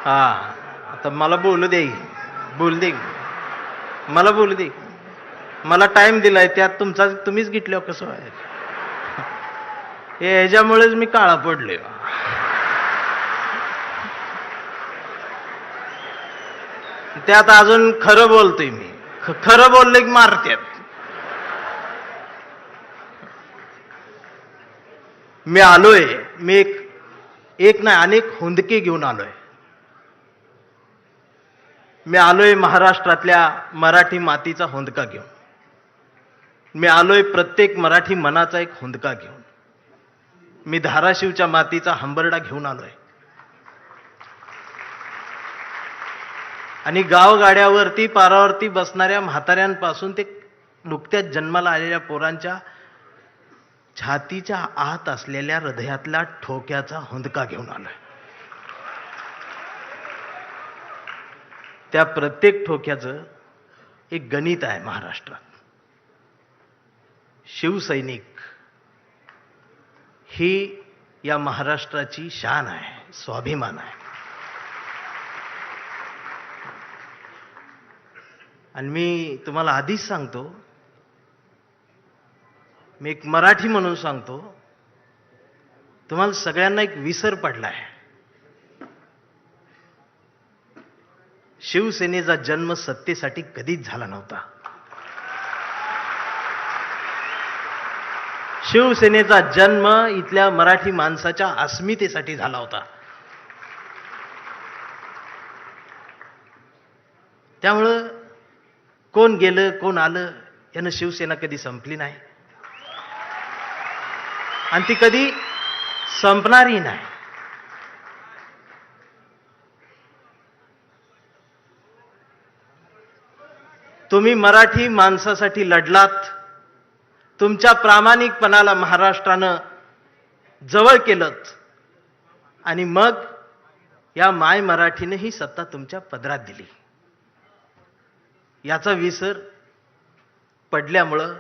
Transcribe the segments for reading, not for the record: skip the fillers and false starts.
हा आता मला बोलू दे, बोल दे, मला बोलू दे. मला टाइम दिलाय त्यात तुम्हीच घेतल्यावर कसं आहे. हे ह्याच्यामुळेच मी काळा पडले. त्यात अजून खरं बोलतोय मी. खरं बोलले की मारत्यात. मी आलोय, मी एक नाही अनेक हुंदके घेऊन आलोय. मी आलोय महाराष्ट्रातल्या मराठी मातीचा हुंदका घेऊन. मी आलोय प्रत्येक मराठी मनाचा एक हुंदका घेऊन. मी धाराशिवच्या मातीचा हंबरडा घेऊन आलोय. आणि गावगाड्यावरती पारावरती बसणाऱ्या म्हाताऱ्यांपासून ते नुकत्याच जन्माला आलेल्या पोरांच्या छातीच्या आत असलेल्या हृदयातल्या ठोक्याचा हुंदका घेऊन आलोय. त्या प्रत्येक ठोक्याचं एक गणित आहे महाराष्ट्रात. शिवसैनिक ही या महाराष्ट्राची शान आहे, स्वाभिमान आहे. आणि मी तुम्हाला आधीच सांगतो, मी एक मराठी म्हणून सांगतो, तुम्हाला सगळ्यांना एक विसर पडलाय. शिवसेनेचा जन्म सत्तेसाठी कधीच झाला नव्हता. शिवसेनेचा जन्म इथल्या मराठी माणसाच्या अस्मितेसाठी झाला होता. त्यामुळं कोण गेलं कोण आलं यानं शिवसेना कधी संपली नाही आणि ती कधी संपणारही नाही. तुम्ही मराठी माणसासाठी लढलात. तुमच्या प्रामाणिकपणाला महाराष्ट्रानं जवळ केलं आणि मग या माय मराठीने ही सत्ता तुमच्या पदरात दिली. याचा विसर पडल्यामुळं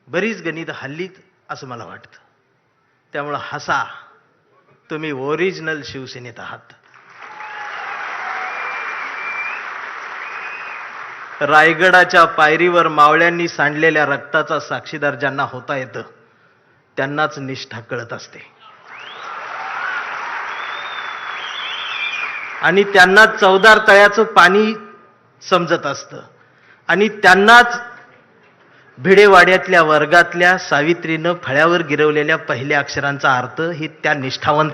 बरीच गणित हल्लीत असं मला वाटतं. त्यामुळं हसा, तुम्ही ओरिजिनल शिवसेनेत आहात. रायगडाच्या पायरीवर मावळ्यांनी सांडलेल्या रक्ताचा साक्षीदार ज्यांना होता येतं त्यांनाच निष्ठा कळत असते आणि त्यांना चवदार तळ्याचं पाणी समजत असतं आणि त्यांनाच भिडेवाड्यातल्या वर्गातल्या सावित्रीनं फळ्यावर गिरवलेल्या पहिल्या अक्षरांचा अर्थ ही त्या निष्ठावंत